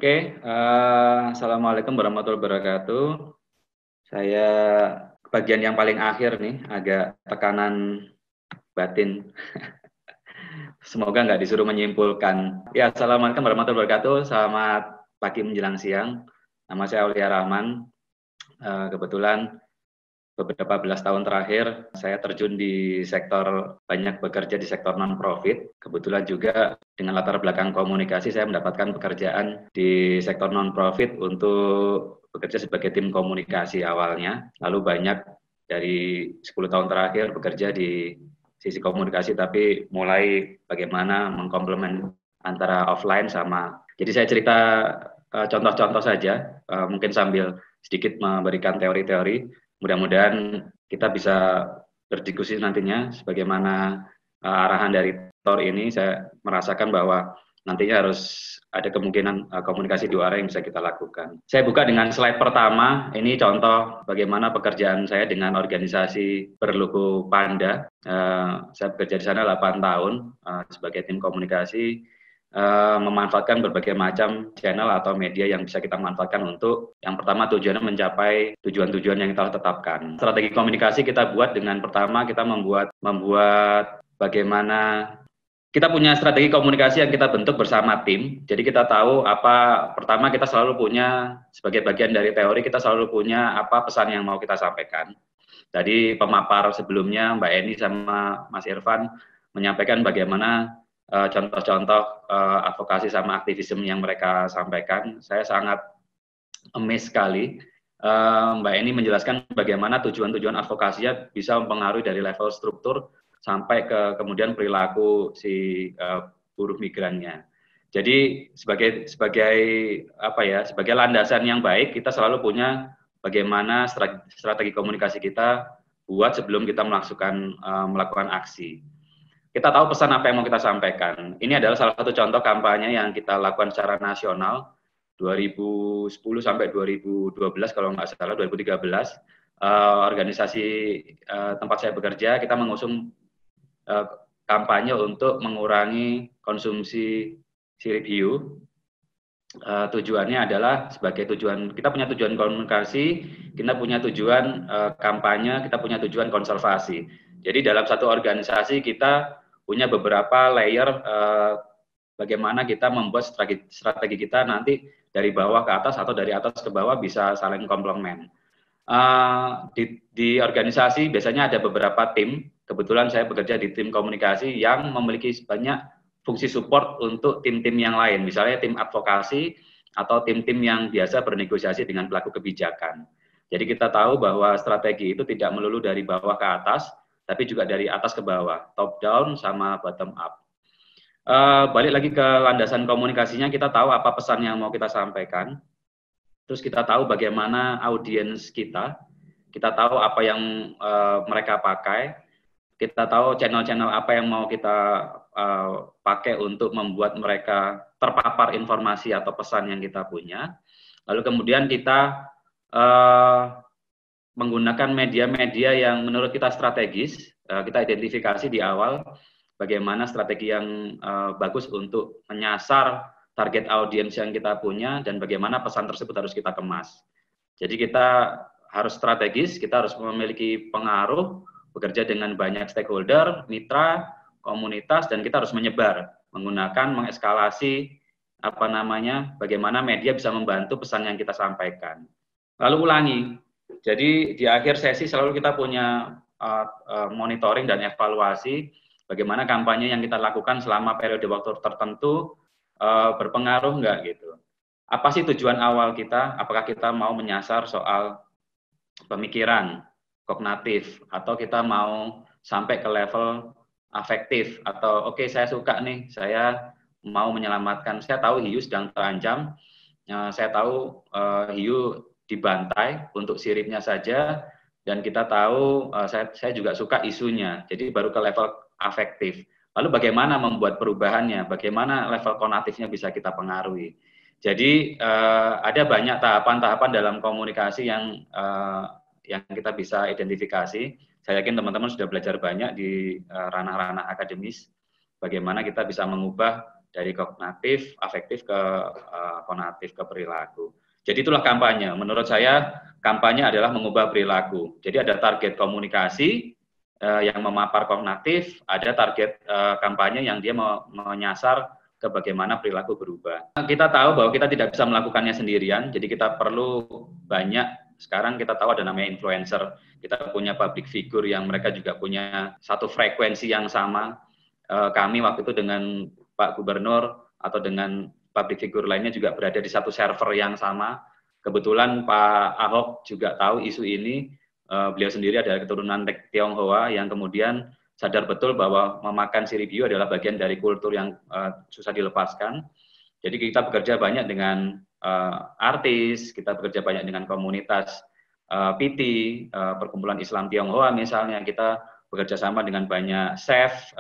Oke, Assalamualaikum warahmatullahi wabarakatuh. Saya bagian yang paling akhir nih, agak tekanan batin. Semoga nggak disuruh menyimpulkan. Ya, Assalamualaikum warahmatullahi wabarakatuh. Selamat pagi menjelang siang. Nama saya Aulia Rahman. Kebetulan beberapa belas tahun terakhir saya terjun di sektor, banyak bekerja di sektor non-profit. Kebetulan juga dengan latar belakang komunikasi saya mendapatkan pekerjaan di sektor non-profit untuk bekerja sebagai tim komunikasi awalnya. Lalu banyak dari 10 tahun terakhir bekerja di sisi komunikasi, tapi mulai bagaimana mengkomplement antara offline sama. Jadi saya cerita contoh-contoh saja, mungkin sambil sedikit memberikan teori-teori. Mudah-mudahan kita bisa berdiskusi nantinya sebagaimana arahan dari Tor ini. Saya merasakan bahwa nantinya harus ada kemungkinan komunikasi dua arah yang bisa kita lakukan. Saya buka dengan slide pertama. Ini contoh bagaimana pekerjaan saya dengan organisasi berlogo Panda. Saya bekerja di sana 8 tahun sebagai tim komunikasi. Memanfaatkan berbagai macam channel atau media yang bisa kita manfaatkan untuk yang pertama tujuannya mencapai tujuan-tujuan yang kita tetapkan. Strategi komunikasi kita buat dengan pertama kita membuat bagaimana kita punya strategi komunikasi yang kita bentuk bersama tim. Jadi kita tahu apa, pertama kita selalu punya sebagai bagian dari teori, kita selalu punya apa pesan yang mau kita sampaikan. Tadi pemapar sebelumnya Mbak Eni sama Mas Irfan menyampaikan bagaimana contoh-contoh advokasi sama aktivisme yang mereka sampaikan. Saya sangat amazed sekali. Mbak Eni menjelaskan bagaimana tujuan-tujuan advokasinya bisa mempengaruhi dari level struktur sampai ke kemudian perilaku si buruh migrannya. Jadi sebagai landasan yang baik, kita selalu punya bagaimana strategi komunikasi kita buat sebelum kita melakukan aksi. Kita tahu pesan apa yang mau kita sampaikan. Ini adalah salah satu contoh kampanye yang kita lakukan secara nasional 2010 sampai 2012 kalau nggak salah, 2013. Organisasi tempat saya bekerja, kita mengusung kampanye untuk mengurangi konsumsi sirip hiu. Tujuannya adalah sebagai tujuan, kita punya tujuan komunikasi, kita punya tujuan kampanye, kita punya tujuan konservasi. Jadi dalam satu organisasi kita punya beberapa layer bagaimana kita membuat strategi kita nanti dari bawah ke atas atau dari atas ke bawah bisa saling komplement. Di organisasi biasanya ada beberapa tim, kebetulan saya bekerja di tim komunikasi yang memiliki banyak fungsi support untuk tim-tim yang lain, misalnya tim advokasi atau tim-tim yang biasa bernegosiasi dengan pelaku kebijakan. Jadi kita tahu bahwa strategi itu tidak melulu dari bawah ke atas, tapi juga dari atas ke bawah, top down sama bottom up. Balik lagi ke landasan komunikasinya, kita tahu apa pesan yang mau kita sampaikan, terus kita tahu bagaimana audiens kita tahu apa yang mereka pakai, kita tahu channel-channel apa yang mau kita pakai untuk membuat mereka terpapar informasi atau pesan yang kita punya. Lalu kemudian kita menggunakan media-media yang menurut kita strategis, kita identifikasi di awal bagaimana strategi yang bagus untuk menyasar target audiens yang kita punya dan bagaimana pesan tersebut harus kita kemas. Jadi kita harus strategis, kita harus memiliki pengaruh, bekerja dengan banyak stakeholder, mitra, komunitas, dan kita harus menyebar, menggunakan, mengeskalasi, bagaimana media bisa membantu pesan yang kita sampaikan. Lalu ulangi. Jadi di akhir sesi selalu kita punya monitoring dan evaluasi bagaimana kampanye yang kita lakukan selama periode waktu tertentu berpengaruh enggak gitu. Apa sih tujuan awal kita? Apakah kita mau menyasar soal pemikiran, kognitif, atau kita mau sampai ke level afektif, atau oke, saya suka nih, saya mau menyelamatkan, saya tahu hiu sedang terancam, saya tahu hiu dibantai untuk siripnya saja, dan kita tahu saya juga suka isunya, jadi baru ke level afektif. Lalu bagaimana membuat perubahannya, bagaimana level kognitifnya bisa kita pengaruhi. Jadi ada banyak tahapan-tahapan dalam komunikasi yang kita bisa identifikasi. Saya yakin teman-teman sudah belajar banyak di ranah-ranah akademis, bagaimana kita bisa mengubah dari kognitif, afektif ke konatif, ke perilaku. Jadi itulah kampanye. Menurut saya, kampanye adalah mengubah perilaku. Jadi ada target komunikasi yang memapar kognitif, ada target kampanye yang dia menyasar ke bagaimana perilaku berubah. Kita tahu bahwa kita tidak bisa melakukannya sendirian, jadi kita perlu banyak. Sekarang kita tahu ada namanya influencer, kita punya public figure yang mereka juga punya satu frekuensi yang sama. Kami waktu itu dengan Pak Gubernur atau dengan public figure lainnya juga berada di satu server yang sama. Kebetulan Pak Ahok juga tahu isu ini. Beliau sendiri adalah keturunan Tionghoa yang kemudian sadar betul bahwa memakan sirip hiu adalah bagian dari kultur yang susah dilepaskan. Jadi kita bekerja banyak dengan artis, kita bekerja banyak dengan komunitas PT, Perkumpulan Islam Tionghoa misalnya, kita bekerja sama dengan banyak chef,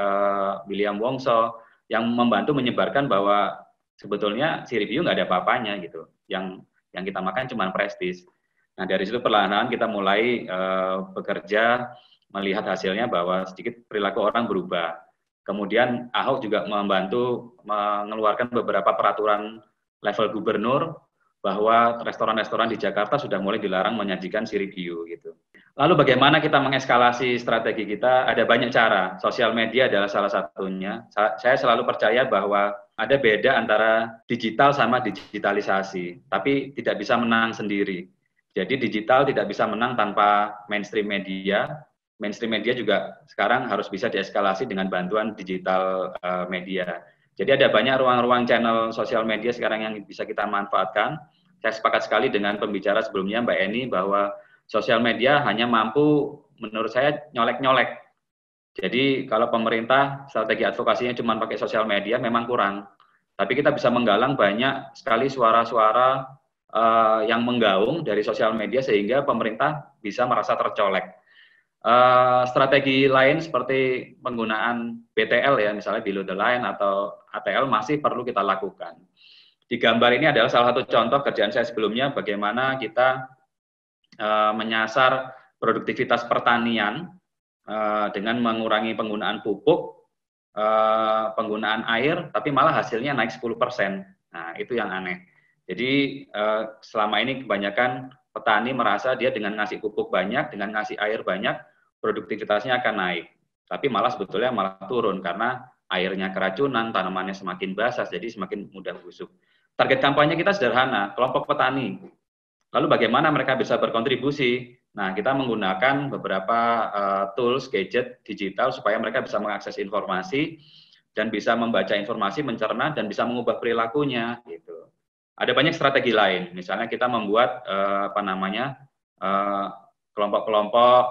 William Wongso, yang membantu menyebarkan bahwa sebetulnya sirip hiu nggak ada apa-apanya gitu. Yang kita makan cuma prestis. Nah dari situ perlahan-lahan kita mulai bekerja, melihat hasilnya bahwa sedikit perilaku orang berubah. Kemudian Ahok juga membantu mengeluarkan beberapa peraturan level gubernur bahwa restoran-restoran di Jakarta sudah mulai dilarang menyajikan sirip hiu gitu. Lalu bagaimana kita mengeskalasi strategi kita? Ada banyak cara. Sosial media adalah salah satunya. Saya selalu percaya bahwa ada beda antara digital sama digitalisasi, tapi tidak bisa menang sendiri. Jadi digital tidak bisa menang tanpa mainstream media. Mainstream media juga sekarang harus bisa dieskalasi dengan bantuan digital media. Jadi ada banyak ruang-ruang channel sosial media sekarang yang bisa kita manfaatkan. Saya sepakat sekali dengan pembicara sebelumnya Mbak Eni bahwa sosial media hanya mampu menurut saya nyolek-nyolek. Jadi kalau pemerintah strategi advokasinya cuma pakai sosial media memang kurang. Tapi kita bisa menggalang banyak sekali suara-suara yang menggaung dari sosial media sehingga pemerintah bisa merasa tercolek. Strategi lain seperti penggunaan BTL ya, misalnya below the line atau ATL masih perlu kita lakukan. Di gambar ini adalah salah satu contoh kerjaan saya sebelumnya bagaimana kita menyasar produktivitas pertanian dengan mengurangi penggunaan pupuk, penggunaan air, tapi malah hasilnya naik 10%. Nah, itu yang aneh. Jadi selama ini kebanyakan petani merasa dia dengan ngasih pupuk banyak, dengan ngasih air banyak, produktivitasnya akan naik. Tapi malah sebetulnya malah turun karena airnya keracunan, tanamannya semakin basah, jadi semakin mudah busuk. Target kampanye kita sederhana, kelompok petani. Lalu bagaimana mereka bisa berkontribusi? Nah, kita menggunakan beberapa tools, gadget digital supaya mereka bisa mengakses informasi dan bisa membaca informasi, mencerna dan bisa mengubah perilakunya. Gitu. Ada banyak strategi lain. Misalnya kita membuat kelompok-kelompok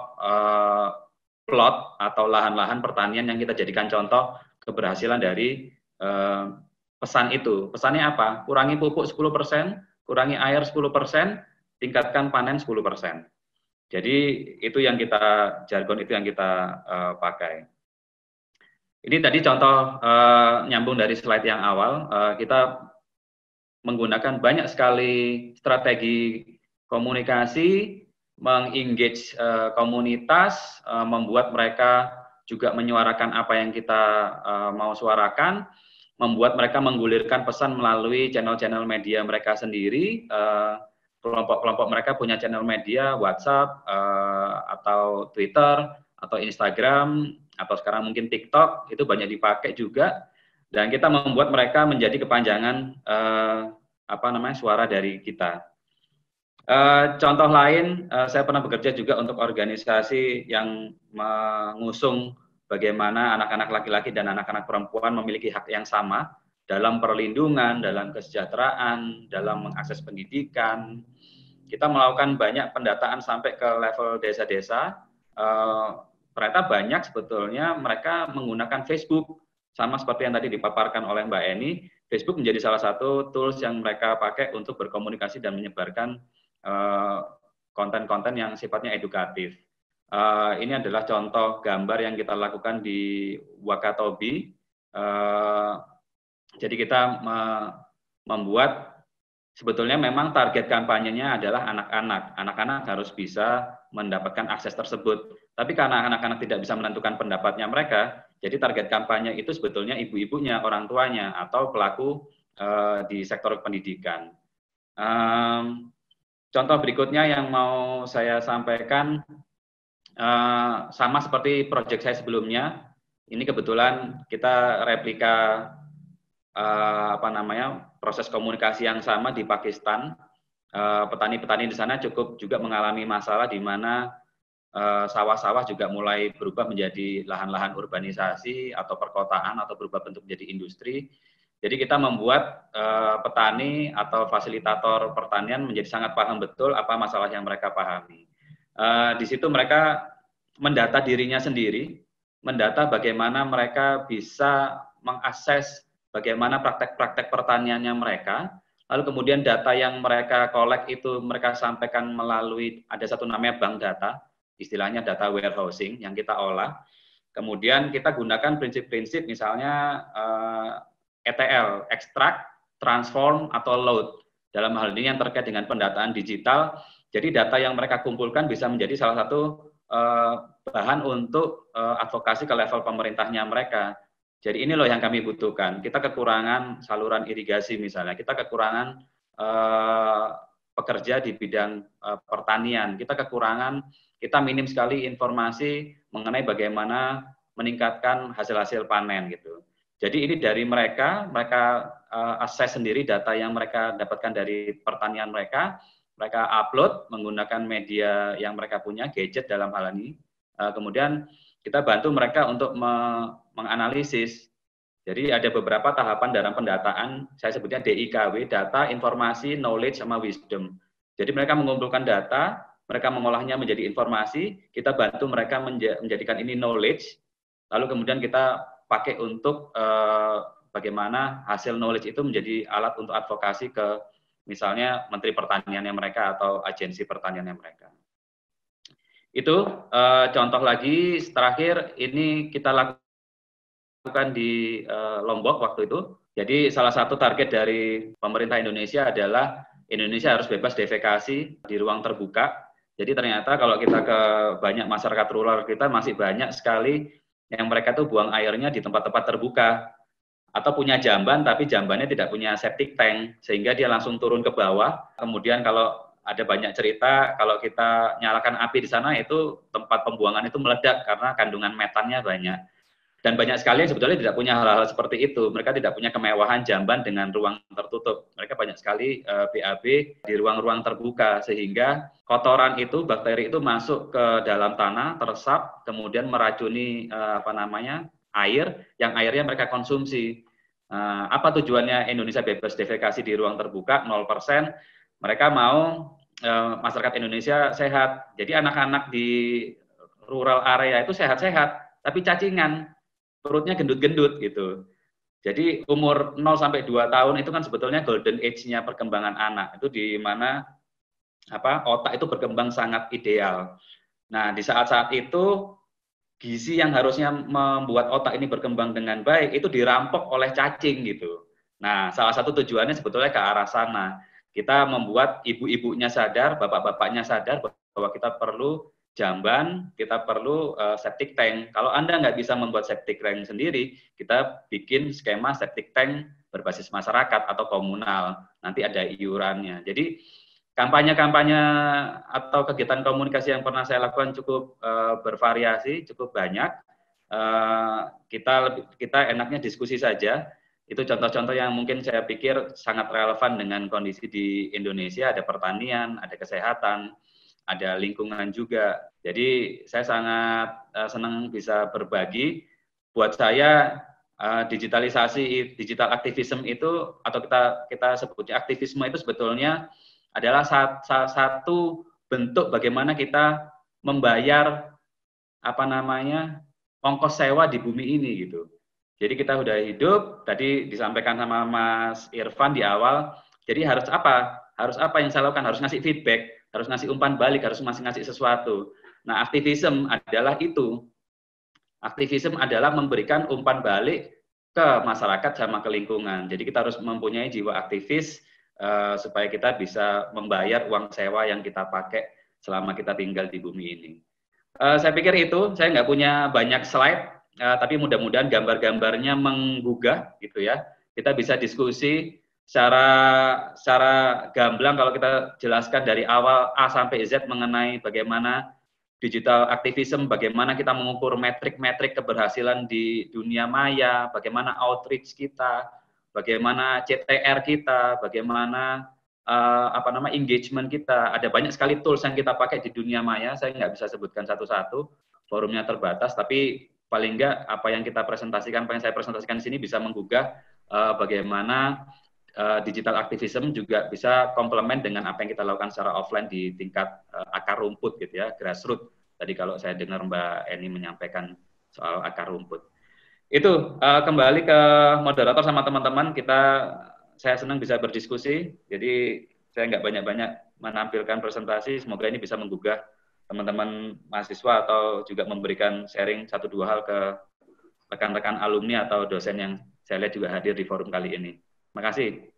plot atau lahan-lahan pertanian yang kita jadikan contoh keberhasilan dari pesan itu. Pesannya apa? Kurangi pupuk 10%, kurangi air 10%, tingkatkan panen 10%. Jadi itu yang kita jargon itu yang kita pakai. Ini tadi contoh nyambung dari slide yang awal. Kita menggunakan banyak sekali strategi komunikasi, mengengage komunitas, membuat mereka juga menyuarakan apa yang kita mau suarakan, membuat mereka menggulirkan pesan melalui channel-channel media mereka sendiri. Kelompok-kelompok mereka punya channel media, WhatsApp, atau Twitter, atau Instagram, atau sekarang mungkin TikTok, itu banyak dipakai juga. Dan kita membuat mereka menjadi kepanjangan suara dari kita. Contoh lain, saya pernah bekerja juga untuk organisasi yang mengusung bagaimana anak-anak laki-laki dan anak-anak perempuan memiliki hak yang sama dalam perlindungan, dalam kesejahteraan, dalam mengakses pendidikan. Kita melakukan banyak pendataan sampai ke level desa-desa. Ternyata banyak sebetulnya mereka menggunakan Facebook, sama seperti yang tadi dipaparkan oleh Mbak Eni. Facebook menjadi salah satu tools yang mereka pakai untuk berkomunikasi dan menyebarkan konten-konten yang sifatnya edukatif. Ini adalah contoh gambar yang kita lakukan di Wakatobi. Jadi kita membuat, sebetulnya memang target kampanyenya adalah anak-anak. Anak-anak harus bisa mendapatkan akses tersebut. Tapi karena anak-anak tidak bisa menentukan pendapatnya mereka, jadi target kampanye itu sebetulnya ibu-ibunya, orang tuanya, atau pelaku di sektor pendidikan. Contoh berikutnya yang mau saya sampaikan, sama seperti proyek saya sebelumnya, ini kebetulan kita replika proses komunikasi yang sama di Pakistan. Petani-petani di sana cukup juga mengalami masalah di mana sawah-sawah juga mulai berubah menjadi lahan-lahan urbanisasi atau perkotaan atau berubah bentuk menjadi industri. Jadi kita membuat petani atau fasilitator pertanian menjadi sangat paham betul apa masalah yang mereka pahami. Di situ mereka mendata dirinya sendiri, mendata bagaimana mereka bisa mengakses bagaimana praktek-praktek pertaniannya mereka, lalu kemudian data yang mereka kolek itu mereka sampaikan melalui, ada satu namanya bank data, istilahnya data warehousing yang kita olah. Kemudian kita gunakan prinsip-prinsip misalnya ETL, extract, transform, atau load. Dalam hal ini yang terkait dengan pendataan digital, jadi data yang mereka kumpulkan bisa menjadi salah satu bahan untuk advokasi ke level pemerintahnya mereka. Jadi ini loh yang kami butuhkan. Kita kekurangan saluran irigasi misalnya, kita kekurangan pekerja di bidang pertanian, kita minim sekali informasi mengenai bagaimana meningkatkan hasil-hasil panen gitu. Jadi ini dari mereka akses sendiri data yang mereka dapatkan dari pertanian mereka upload menggunakan media yang mereka punya, gadget dalam hal ini. Kemudian kita bantu mereka untuk menganalisis. Jadi ada beberapa tahapan dalam pendataan, saya sebutnya DIKW, data, informasi, knowledge, sama wisdom. Jadi mereka mengumpulkan data, mereka mengolahnya menjadi informasi, kita bantu mereka menjadikan ini knowledge, lalu kemudian kita pakai untuk bagaimana hasil knowledge itu menjadi alat untuk advokasi ke misalnya Menteri Pertaniannya mereka atau agensi pertaniannya mereka. Itu contoh lagi, terakhir ini kita lakukan di Lombok waktu itu. Jadi salah satu target dari pemerintah Indonesia adalah Indonesia harus bebas defekasi di ruang terbuka. Jadi ternyata kalau kita ke banyak masyarakat rural kita masih banyak sekali yang mereka tuh buang airnya di tempat-tempat terbuka atau punya jamban tapi jambannya tidak punya septic tank sehingga dia langsung turun ke bawah. Kemudian kalau ada banyak cerita kalau kita nyalakan api di sana itu tempat pembuangan itu meledak karena kandungan metannya banyak. Dan banyak sekali yang sebetulnya tidak punya hal-hal seperti itu. Mereka tidak punya kemewahan jamban dengan ruang tertutup. Mereka banyak sekali BAB di ruang-ruang terbuka, sehingga kotoran itu, bakteri itu masuk ke dalam tanah, teresap, kemudian meracuni air, yang airnya mereka konsumsi. Apa tujuannya Indonesia bebas defekasi di ruang terbuka, 0%? Mereka mau masyarakat Indonesia sehat. Jadi anak-anak di rural area itu sehat-sehat, tapi cacingan. Perutnya gendut-gendut gitu. Jadi umur 0 sampai 2 tahun itu kan sebetulnya golden age-nya perkembangan anak. Itu di mana otak itu berkembang sangat ideal. Nah, di saat-saat itu gizi yang harusnya membuat otak ini berkembang dengan baik itu dirampok oleh cacing gitu. Nah, salah satu tujuannya sebetulnya ke arah sana. Kita membuat ibu-ibunya sadar, bapak-bapaknya sadar bahwa kita perlu jamban, kita perlu septic tank. Kalau Anda nggak bisa membuat septic tank sendiri, kita bikin skema septic tank berbasis masyarakat atau komunal. Nanti ada iurannya. Jadi kampanye-kampanye atau kegiatan komunikasi yang pernah saya lakukan cukup bervariasi, cukup banyak. Kita enaknya diskusi saja. Itu contoh-contoh yang mungkin saya pikir sangat relevan dengan kondisi di Indonesia. Ada pertanian, ada kesehatan, ada lingkungan juga. Jadi saya sangat senang bisa berbagi. Buat saya digitalisasi, digital activism itu atau kita sebutnya aktivisme itu sebetulnya adalah salah satu bentuk bagaimana kita membayar ongkos sewa di bumi ini gitu. Jadi kita udah hidup, tadi disampaikan sama Mas Irfan di awal. Jadi harus apa? Harus apa yang saya lakukan? Harus ngasih feedback, harus ngasih umpan balik, harus ngasih sesuatu. Nah, aktivisme adalah itu. Aktivisme adalah memberikan umpan balik ke masyarakat sama ke lingkungan. Jadi kita harus mempunyai jiwa aktivis supaya kita bisa membayar uang sewa yang kita pakai selama kita tinggal di bumi ini. Saya pikir itu, saya nggak punya banyak slide, tapi mudah-mudahan gambar-gambarnya menggugah gitu ya. Kita bisa diskusi secara gamblang kalau kita jelaskan dari awal A sampai Z mengenai bagaimana digital activism, bagaimana kita mengukur metrik-metrik keberhasilan di dunia maya, bagaimana outreach kita, bagaimana CTR kita, bagaimana engagement kita. Ada banyak sekali tools yang kita pakai di dunia maya. Saya nggak bisa sebutkan satu-satu, forumnya terbatas. Tapi paling nggak apa yang kita presentasikan, apa yang saya presentasikan di sini bisa menggugah bagaimana digital activism juga bisa komplement dengan apa yang kita lakukan secara offline di tingkat akar rumput gitu ya, grassroots. Tadi kalau saya dengar Mbak Eni menyampaikan soal akar rumput. Itu kembali ke moderator sama teman-teman, saya senang bisa berdiskusi, jadi saya nggak banyak-banyak menampilkan presentasi, semoga ini bisa menggugah teman-teman mahasiswa atau juga memberikan sharing satu dua hal ke rekan-rekan alumni atau dosen yang saya lihat juga hadir di forum kali ini. Terima kasih.